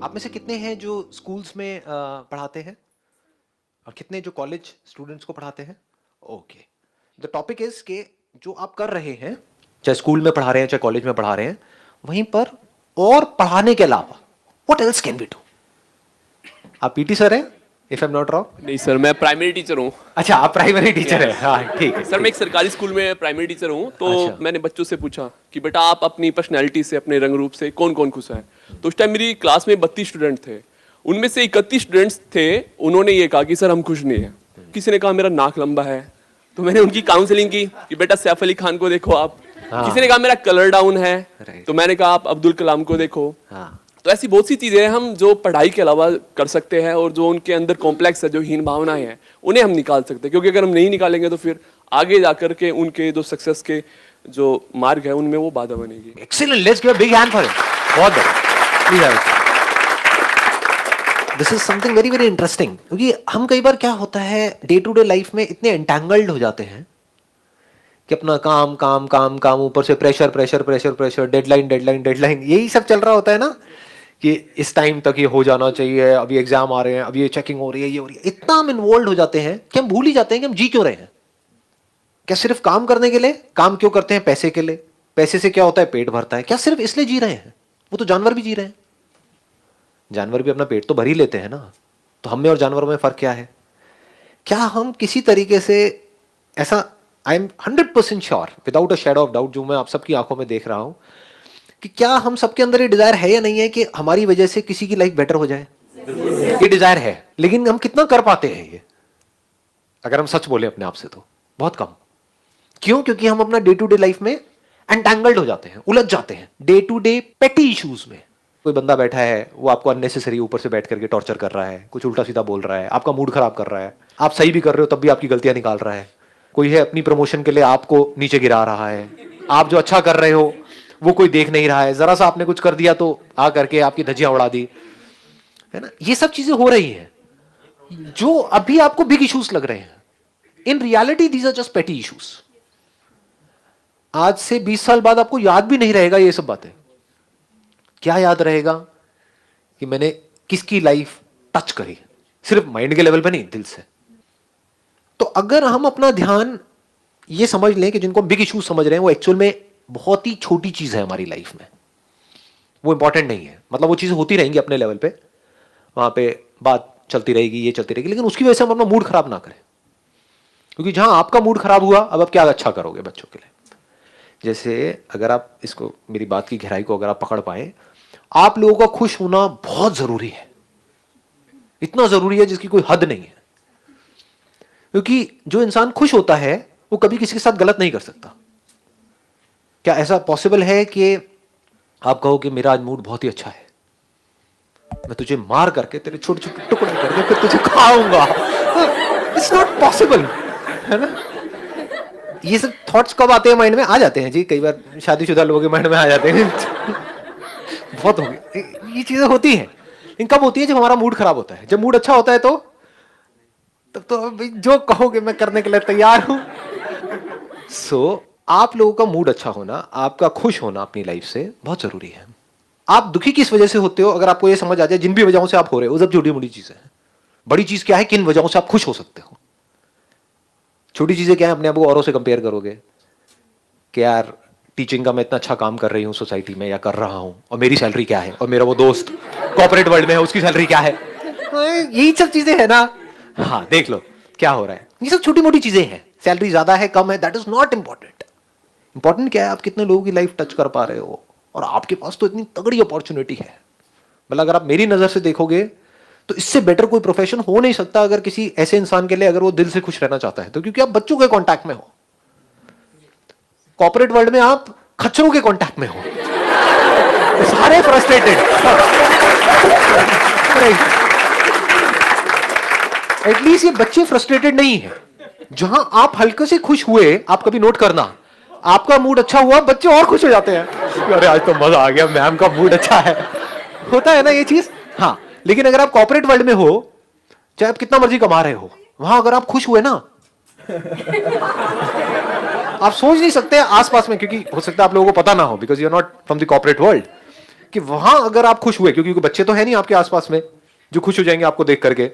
आप में से कितने हैं जो स्कूल्स में पढ़ाते हैं और कितने जो कॉलेज स्टूडेंट्स को पढ़ाते हैं? ओके, द टॉपिक इज कि जो आप कर रहे हैं, चाहे स्कूल में पढ़ा रहे हैं चाहे कॉलेज में पढ़ा रहे हैं, वहीं पर और पढ़ाने के अलावा what else can be do? आप पीटी सर हैं, if I am not wrong? नहीं सर, मैं प्राइमरी टीचर हूँ। अच्छा, आप प्राइमरी टीचर हैं। हाँ, ठीक है सर, मैं एक सरकारी स्कूल में प्राइमरी टीचर हूँ। तो अच्छा। मैंने बच्चों से पूछा कि बेटा आप अपनी पर्सनैलिटी से, अपने रंग रूप से कौन कौन खुश है। तो उस टाइम मेरी क्लास में 32 स्टूडेंट थे। उनमें से 31 स्टूडेंट्स थे, उन्होंने ये कहा कि सर हम खुश नहीं है। किसी ने कहा मेरा नाक लंबा है, तो मैंने उनकी काउंसलिंग की कि बेटा सैफ अली खान को देखो आप। किसी ने कहा मेरा कलर डाउन है, तो मैंने कहा आप अब्दुल कलाम को देखो। तो ऐसी बहुत सी चीजें हैं हम जो पढ़ाई के अलावा कर सकते हैं, और जो उनके अंदर कॉम्प्लेक्स है, जो हीन भावनाएं हैं, उन्हें हम निकाल सकते हैं। क्योंकि अगर हम नहीं निकालेंगे तो फिर आगे जाकर के उनके जो सक्सेस के जो मार्ग है उनमें वो बाधा बनेगी। Excellent, let's give a big hand for him. बहुत बढ़िया, please have it. This is something very very interesting, क्योंकि हम कई बार क्या होता है डे टू डे लाइफ में इतने एंटैंगल्ड हो जाते हैं कि अपना काम काम काम काम, ऊपर से pressure pressure pressure pressure, deadline deadline deadline, यही सब चल रहा होता है ना कि इस टाइम तक ये हो जाना चाहिए, अभी एग्जाम आ रहे हैं, अभी ये चेकिंग हो रही है, ये हो रही है। इतना हम इन्वॉल्व हो जाते हैं कि हम भूल ही जाते हैं कि हम जी क्यों रहे हैं। क्या सिर्फ काम करने के लिए? काम क्यों करते हैं? पैसे के लिए। पैसे से क्या होता है? पेट भरता है। क्या सिर्फ इसलिए जी रहे हैं? वो तो जानवर भी जी रहे हैं। जानवर भी अपना पेट तो भर ही लेते हैं ना। तो हम में और जानवरों में फर्क क्या है? क्या हम किसी तरीके से ऐसा, I am 100% sure without a shadow of doubt, जो मैं आप सबकी आंखों में देख रहा हूं, कि क्या हम सबके अंदर ये डिजायर है या नहीं है कि हमारी वजह से किसी की लाइफ बेटर हो जाए? ये डिजायर है, लेकिन हम कितना कर पाते हैं ये? अगर हम सच बोले अपने आप से तो बहुत कम। क्यों? क्योंकि हम अपना डे टू डे लाइफ में एंटैंगल्ड हो जाते हैं, उलझ जाते हैं डे टू डे पेटी इश्यूज में। कोई बंदा बैठा है, वो आपको अननेसेसरी ऊपर से बैठ करके टॉर्चर कर रहा है, कुछ उल्टा सीधा बोल रहा है, आपका मूड खराब कर रहा है, आप सही भी कर रहे हो तब भी आपकी गलतियां निकाल रहा है। कोई है अपनी प्रमोशन के लिए आपको नीचे गिरा रहा है, आप जो अच्छा कर रहे हो वो कोई देख नहीं रहा है, जरा सा आपने कुछ कर दिया तो आ करके आपकी धज्जियां उड़ा दी, है ना। ये सब चीजें हो रही हैं जो अभी आपको बिग इश्यूज लग रहे हैं। In reality these are just petty issues. आज से 20 साल बाद आपको याद भी नहीं रहेगा ये सब बातें। क्या याद रहेगा? कि मैंने किसकी लाइफ टच करी, सिर्फ माइंड के लेवल पे नहीं, दिल से। तो अगर हम अपना ध्यान ये समझ लें कि जिनको बिग इश्यूज समझ रहे हैं वो एक्चुअल में बहुत ही छोटी चीज है हमारी लाइफ में, वो इंपॉर्टेंट नहीं है। मतलब वो चीजें होती रहेंगी अपने लेवल पे, वहां पे बात चलती रहेगी, ये चलती रहेगी, लेकिन उसकी वजह से हम अपना मूड खराब ना करें। क्योंकि जहां आपका मूड खराब हुआ, अब आप क्या अच्छा करोगे बच्चों के लिए? जैसे अगर आप इसको, मेरी बात की गहराई को अगर आप पकड़ पाए, आप लोगों का खुश होना बहुत जरूरी है। इतना जरूरी है जिसकी कोई हद नहीं है। क्योंकि जो इंसान खुश होता है वो कभी किसी के साथ गलत नहीं कर सकता। क्या ऐसा पॉसिबल है कि आप कहो कि मेरा आज मूड बहुत ही अच्छा है, मैं तुझे मार करके, तेरे छोटे छोटे टुकड़े करके फिर तुझे खाऊंगा? इट्स नॉट पॉसिबल, है ना। ये सब थॉट्स कब आते हैं माइंड में? आ जाते हैं जी, कई बार शादीशुदा लोगों के माइंड में आ जाते हैं। बहुत हो गई ये चीजें होती हैं। इन कब होती है? जब हमारा मूड खराब होता है। जब मूड अच्छा होता है तो तब तो जो कहोगे मैं करने के लिए तैयार हूं। सो आप लोगों का मूड अच्छा होना, आपका खुश होना अपनी लाइफ से बहुत जरूरी है। आप दुखी किस वजह से होते हो? अगर आपको यह समझ आ जाए जिन भी वजहों से आप हो रहे हो, सब छोटी मोटी चीजें हैं। बड़ी चीज क्या है? किन वजहों से आप खुश हो सकते हो। छोटी चीजें क्या है? अपने आप को औरों से कंपेयर करोगे कि यार टीचिंग का मैं इतना अच्छा काम कर रही हूँ सोसाइटी में, या कर रहा हूँ, और मेरी सैलरी क्या है, और मेरा वो दोस्त कॉर्पोरेट वर्ल्ड में है उसकी सैलरी क्या है। यही सब चीजें है ना। हाँ, देख लो क्या हो रहा है। ये सब छोटी मोटी चीजें हैं। सैलरी ज्यादा है कम है, that is not important. Important क्या है? आप कितने लोगों की लाइफ टच कर पा रहे हो। और आपके पास तो इतनी तगड़ी अपॉर्चुनिटी है। मतलब अगर आप मेरी नजर से देखोगे तो इससे बेटर कोई प्रोफेशन हो नहीं सकता अगर किसी ऐसे इंसान के लिए, अगर वो दिल से खुश रहना चाहता है तो। क्योंकि आप बच्चों के कांटेक्ट में हो, कॉर्पोरेट वर्ल्ड में आप खच्चरों के कांटेक्ट में हो, सारे फ्रस्ट्रेटेड। एटलीस्ट ये बच्चे फ्रस्ट्रेटेड नहीं है। जहां आप हल्के से खुश हुए, आप कभी नोट करना, आपका मूड अच्छा हुआ, बच्चे और खुश हो जाते हैं। अरे आज तो मजा आ गया, मैम का मूड अच्छा है। होता है ना ये चीज। हाँ, लेकिन अगर आप कॉर्पोरेट वर्ल्ड में हो, चाहे आप कितना मर्जी कमा रहे हो, वहां अगर आप खुश हुए ना, आप सोच नहीं सकते आसपास में, क्योंकि हो सकता है आप लोगों को पता ना हो, because you are not from the corporate world, कि वहां अगर आप खुश हुए, क्योंकि बच्चे तो है नहीं आपके आसपास में जो खुश हो जाएंगे आपको देख करके,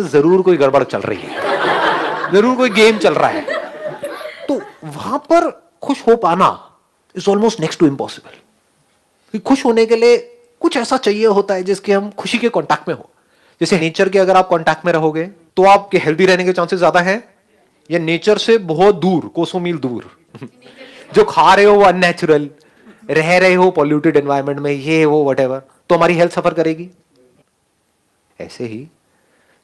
जरूर कोई गड़बड़ चल रही है, जरूर कोई गेम चल रहा है। तो वहां पर खुश हो पाना is almost next to impossible. खुश होने के लिए कुछ ऐसा चाहिए होता है जिसके हम खुशी के कांटेक्ट में हो। जैसे नेचर के अगर आप कांटेक्ट में रहोगे तो आपके हेल्दी रहने के चांसेस ज्यादा हैं, या नेचर से बहुत दूर, कोसों मील दूर जो खा रहे हो वो अननेचुरल, रह रहे हो पॉल्यूटेड एनवायरनमेंट में, ये वो व्हाटएवर, तो हमारी हेल्थ सफर करेगी। ऐसे ही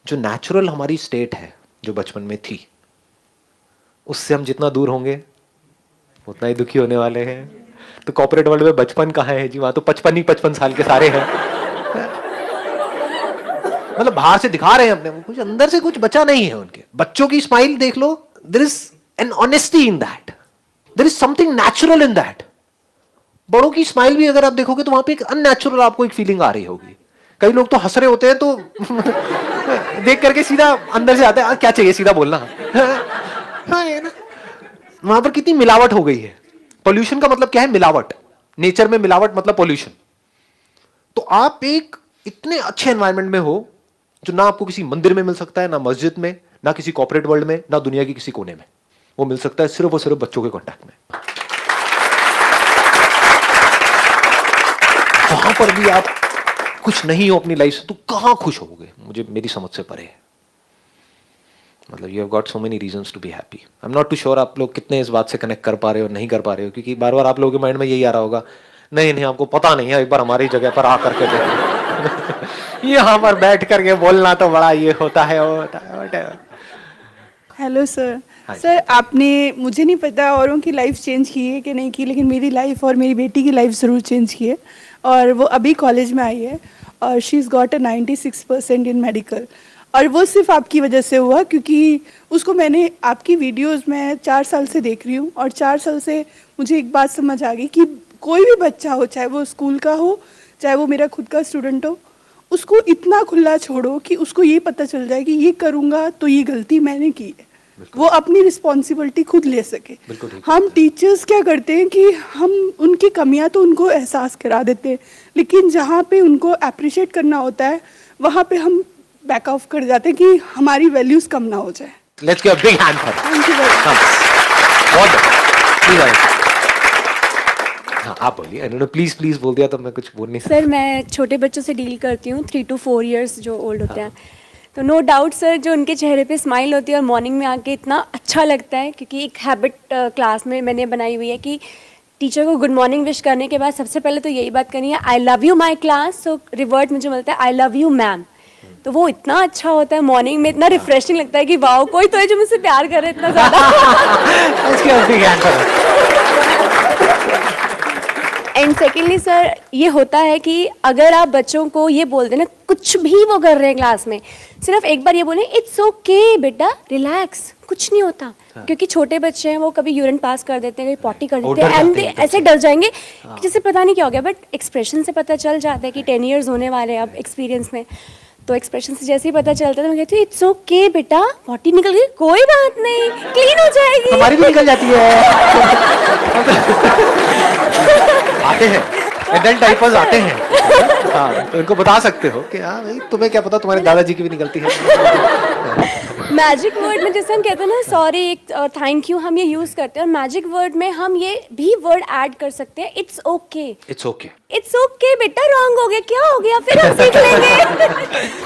जो नेचुरल हमारी स्टेट है जो बचपन में थी, उससे हम जितना दूर होंगे उतना ही दुखी होने वाले हैं। तो कॉर्पोरेट वर्ल्ड में बचपन कहाँ है जी, वहां तो 55 साल के सारे हैं। मतलब बाहर से दिखा रहे हैं अपने, कुछ अंदर से कुछ बचा नहीं है उनके। बच्चों की स्माइल देख लो, there is an honesty in that, there is something natural in that. बड़ों की स्माइल भी अगर आप देखोगे तो वहां पे एक अननेचुरल आपको एक फीलिंग आ रही होगी। कई लोग तो हंस रहे होते हैं तो देख करके सीधा अंदर से आता है क्या चाहिए सीधा बोलना। हाँ है ना, वहां पर कितनी मिलावट हो गई है। पोल्यूशन का मतलब क्या है? मिलावट। नेचर में मिलावट मतलब पोल्यूशन। तो आप एक इतने अच्छे एनवायरनमेंट में हो जो ना आपको किसी मंदिर में मिल सकता है, ना मस्जिद में, ना किसी कॉर्पोरेट वर्ल्ड में, ना दुनिया के किसी कोने में। वो मिल सकता है सिर्फ और सिर्फ बच्चों के कांटेक्ट में। वहां पर भी आप कुछ नहीं हो अपनी लाइफ से तो कहां खुश होगे? मुझे मेरी समझ से परे है। मतलब you have got so many reasons to be happy. I am not too sure आप लोग कितने इस बात से कनेक्ट कर पा रहे हो, नहीं कर पा रहे हो, क्योंकि बार बार आप लोगों के माइंड में यही आ रहा होगा, नहीं आपको पता नहीं है, एक बार हमारी जगह पर आ करके देखो। यहाँ पर बैठ करके बोलना तो बड़ा ये होता है, वो होता है। Hello sir. सर आपने, मुझे नहीं पता औरों की लाइफ चेंज की है कि नहीं की, लेकिन मेरी लाइफ और मेरी बेटी की लाइफ ज़रूर चेंज की है। और वो अभी कॉलेज में आई है और she is got a 96% in medical. और वो सिर्फ आपकी वजह से हुआ, क्योंकि उसको मैंने आपकी वीडियोस में 4 साल से देख रही हूँ और 4 साल से मुझे एक बात समझ आ गई कि कोई भी बच्चा हो, चाहे वो स्कूल का हो, चाहे वो मेरा खुद का स्टूडेंट हो, उसको इतना खुला छोड़ो कि उसको ये पता चल जाए कि ये करूँगा तो ये गलती मैंने की है, वो अपनी रिस्पॉन्सिबिलिटी खुद ले सके। हम टीचर्स क्या करते हैं कि हम उनकी कमियां तो उनको एहसास करा देते हैं, लेकिन जहाँ पे उनको अप्रिशिएट करना होता है वहाँ पे हम बैक ऑफ कर जाते हैं कि हमारी वैल्यूज कम ना हो जाए। Let's give a big hand for thank you very much. हाँ, आप बोलिए। इन्होंने प्लीज प्लीज बोल दिया तो मैं कुछ बोल नहीं सकता। सर मैं छोटे बच्चों से डील करती हूँ, 3 to 4 years जो ओल्ड होते हैं। तो नो डाउट सर, जो उनके चेहरे पे स्माइल होती है और मॉर्निंग में आके इतना अच्छा लगता है, क्योंकि एक हैबिट क्लास में मैंने बनाई हुई है कि टीचर को गुड मॉर्निंग विश करने के बाद सबसे पहले तो यही बात करनी है, I love you my class. So revert मुझे मिलता है आई लव यू मैम। तो वो इतना अच्छा होता है मॉर्निंग में, इतना रिफ्रेशिंग लगता है कि वाओ, कोई तो है जो मुझसे प्यार कर रहा है इतना ज़्यादा। एंड सेकेंडली सर, ये होता है कि अगर आप बच्चों को ये बोल देना, कुछ भी वो कर रहे हैं क्लास में, सिर्फ एक बार ये बोलें इट्स ओके बेटा, रिलैक्स, कुछ नहीं होता। क्योंकि छोटे बच्चे हैं, वो कभी यूरिन पास कर देते हैं, कभी पॉटी कर देते हैं, एंड ऐसे डर जाएंगे कि जैसे पता नहीं क्या हो गया। बट एक्सप्रेशन से पता चल जाता है कि 10 years होने वाले हैं अब एक्सपीरियंस में। तो एक्सप्रेशन से जैसे ही पता चलता है तो मैं कहती हूँ इट्स ओके बेटा, पॉटी निकल गई, कोई बात नहीं, क्लीन हो जाएगी। हमारी भी निकल जाती है। आते हैं एडल्ट डायपर्स आते हैं। हाँ, तो इनको बता सकते हो कि हाँ भाई, तुम्हें क्या पता, तुम्हारे दादाजी की भी निकलती है। मैजिक वर्ड में जैसे हम कहते हैं ना सॉरी, एक थैंक यू, हम ये यूज करते हैं। और मैजिक वर्ड में हम ये भी वर्ड ऐड कर सकते हैं, it's okay. It's okay, it's okay बेटा, रॉन्ग हो गया, क्या हो गया, फिर हम सीख लेंगे।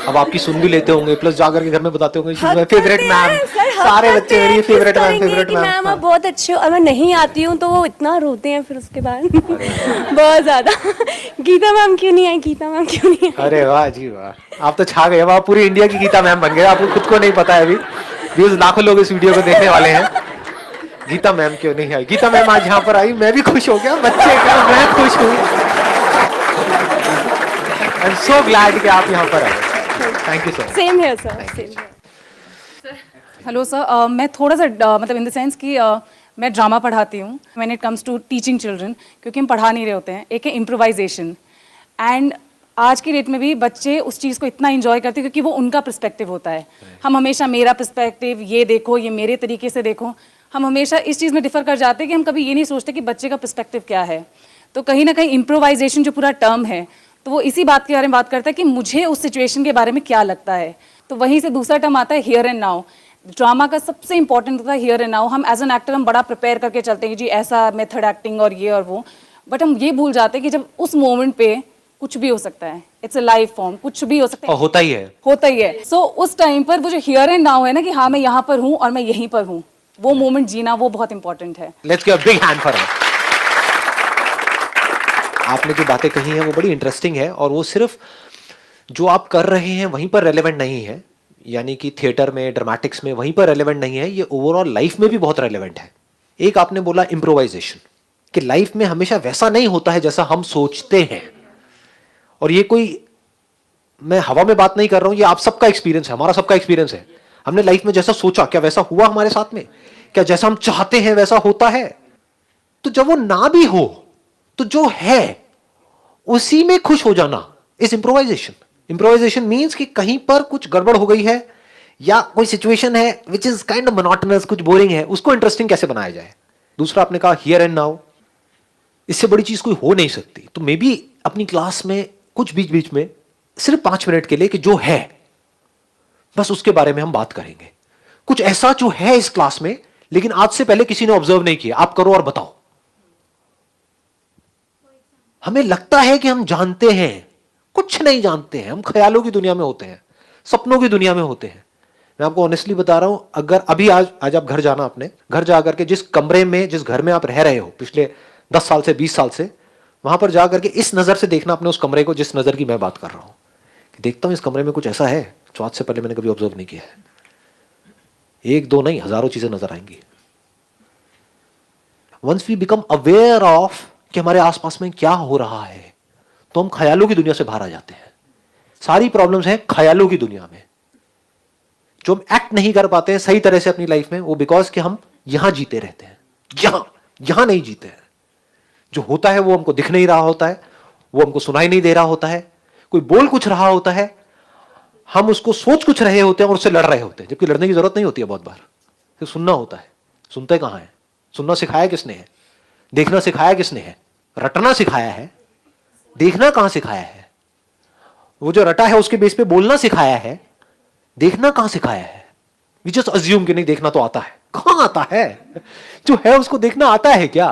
अब आपकी सुन भी लेते होंगे, प्लस जाकर के घर में बताते होंगे फेवरेट मैम, सारे बच्चे मेरी फेवरेट मैम, फेवरेट मैम आप बहुत अच्छे हो। और मैं नहीं आती हूँ तो वो इतना रोते हैं फिर उसके बाद बहुत ज्यादा, गीता मैम क्यों नहीं आई, गीता मैम क्यों नहीं आई। अरे वाह जी वाह, आप तो छा गए, आप पूरी इंडिया की गीता मैम बन गए। आपको खुद को नहीं पता है अभी, व्यूज लाखों लोग इस वीडियो को देखने वाले हैं। गीता मैम क्यों नहीं आई? गीता मैम आज यहाँ पर आई, मैं भी खुश हो गया, बच्चे क्या, मैं खुश हूँ। आई एम सो ग्लैड कि आप यहाँ पर आए। Thank you sir. Same here sir, same here. Hello sir, मैं थोड़ा सा मतलब इन द सेंस कि मैं ड्रामा पढ़ाती हूँ when it comes to teaching children, क्योंकि हम पढ़ा नहीं रहे होते हैं। एक है इम्प्रोवाइजेशन, एंड आज की डेट में भी बच्चे उस चीज़ को इतना इंजॉय करते हैं क्योंकि वो उनका पर्सपेक्टिव होता है। हम हमेशा मेरा पर्सपेक्टिव, ये देखो, ये मेरे तरीके से देखो, हम हमेशा इस चीज़ में डिफर कर जाते हैं कि हम कभी ये नहीं सोचते कि बच्चे का पर्सपेक्टिव क्या है। तो कहीं ना कहीं इम्प्रोवाइजेशन जो पूरा टर्म है, तो वो इसी बात के बारे में बात करता है कि मुझे उस सिचुएशन के बारे में क्या लगता है। तो वहीं से दूसरा टर्म आता है हियर एंड नाउ। ड्रामा का सबसे इंपॉर्टेंट होता है हियर एंड नाउ। हम एज एन एक्टर हम बड़ा प्रिपेयर करके चलते हैं कि जी ऐसा मेथड एक्टिंग और ये और वो, बट हम ये भूल जाते हैं कि जब उस मोमेंट पे कुछ भी हो सकता है, इट्स अ लाइव फॉर्म, कुछ भी हो सकता है, होता ही है, होता ही है। सो उस टाइम पर वो जो हियर एंड नाउ है ना, कि हाँ मैं यहाँ पर हूँ और मैं यहीं पर हूँ, वो मोमेंट जीना वो बहुत इंपॉर्टेंट है। Let's give a big hand for her. आपने जो बातें कही हैं वो बड़ी इंटरेस्टिंग है, और वो सिर्फ जो आप कर रहे हैं वहीं पर रेलेवेंट नहीं है, यानी कि थिएटर में, ड्रामेटिक्स में वहीं पर रेलेवेंट नहीं है, ये ओवरऑल लाइफ में भी बहुत रेलेवेंट है। एक आपने बोला इम्प्रोवाइजेशन, कि लाइफ में हमेशा वैसा नहीं होता है जैसा हम सोचते हैं। और ये कोई मैं हवा में बात नहीं कर रहा हूं, ये आप सबका एक्सपीरियंस है, हमारा सबका एक्सपीरियंस है। हमने लाइफ में जैसा सोचा, क्या वैसा हुआ हमारे साथ में? क्या जैसा हम चाहते हैं वैसा होता है? तो जब वो ना भी हो तो जो है उसी में खुश हो जाना इज इम्प्रोवाइजेशन। इम्प्रोवाइजेशन मीन्स कि कहीं पर कुछ गड़बड़ हो गई है, या कोई सिचुएशन है which is kind of monotonous, कुछ बोरिंग है, उसको इंटरेस्टिंग कैसे बनाया जाए। दूसरा आपने कहा हियर एंड नाउ, इससे बड़ी चीज कोई हो नहीं सकती। तो मे बी अपनी क्लास में कुछ बीच बीच में सिर्फ 5 मिनट के लिए कि जो है बस उसके बारे में हम बात करेंगे। कुछ ऐसा जो है इस क्लास में लेकिन आज से पहले किसी ने ऑब्जर्व नहीं किया, आप करो और बताओ। हमें लगता है कि हम जानते हैं, कुछ नहीं जानते हैं, हम ख्यालों की दुनिया में होते हैं, सपनों की दुनिया में होते हैं। मैं आपको ऑनेस्टली बता रहा हूं, अगर अभी आज आप घर जाना, अपने घर जाकर के जिस कमरे में, जिस घर में आप रह रहे हो पिछले 10 साल से, 20 साल से, वहां पर जाकर के इस नजर से देखना अपने उस कमरे को, जिस नजर की मैं बात कर रहा हूं, कि देखता हूं इस कमरे में कुछ ऐसा है जो आज से पहले मैंने कभी ऑब्जर्व नहीं किया है। 1 2 नहीं, हजारों चीजें नजर आएंगी। Once we become aware of कि हमारे आसपास में क्या हो रहा है, तो हम ख्यालों की दुनिया से बाहर आ जाते हैं। सारी प्रॉब्लम्स हैं ख्यालों की दुनिया में। जो हम एक्ट नहीं कर पाते हैं सही तरह से अपनी लाइफ में, वो बिकॉज कि हम यहां जीते रहते हैं, यहां नहीं जीते हैं। जो होता है वो हमको दिख नहीं रहा होता है, वो हमको सुनाई नहीं दे रहा होता है, कोई बोल कुछ रहा होता है, हम उसको सोच कुछ रहे होते हैं और उससे लड़ रहे होते हैं, जबकि लड़ने की जरूरत नहीं होती है। बहुत बार सिर्फ सुनना होता है। सुनते कहां है? सुनना सिखाया किसने है? देखना सिखाया किसने है? रटना सिखाया है, देखना कहां सिखाया है? वो जो रटा है उसके बेस पे बोलना सिखाया है, देखना कहां सिखाया है? वी जस्ट अज्यूम कि नहीं देखना तो आता है, कहां आता है? जो है उसको देखना आता है क्या?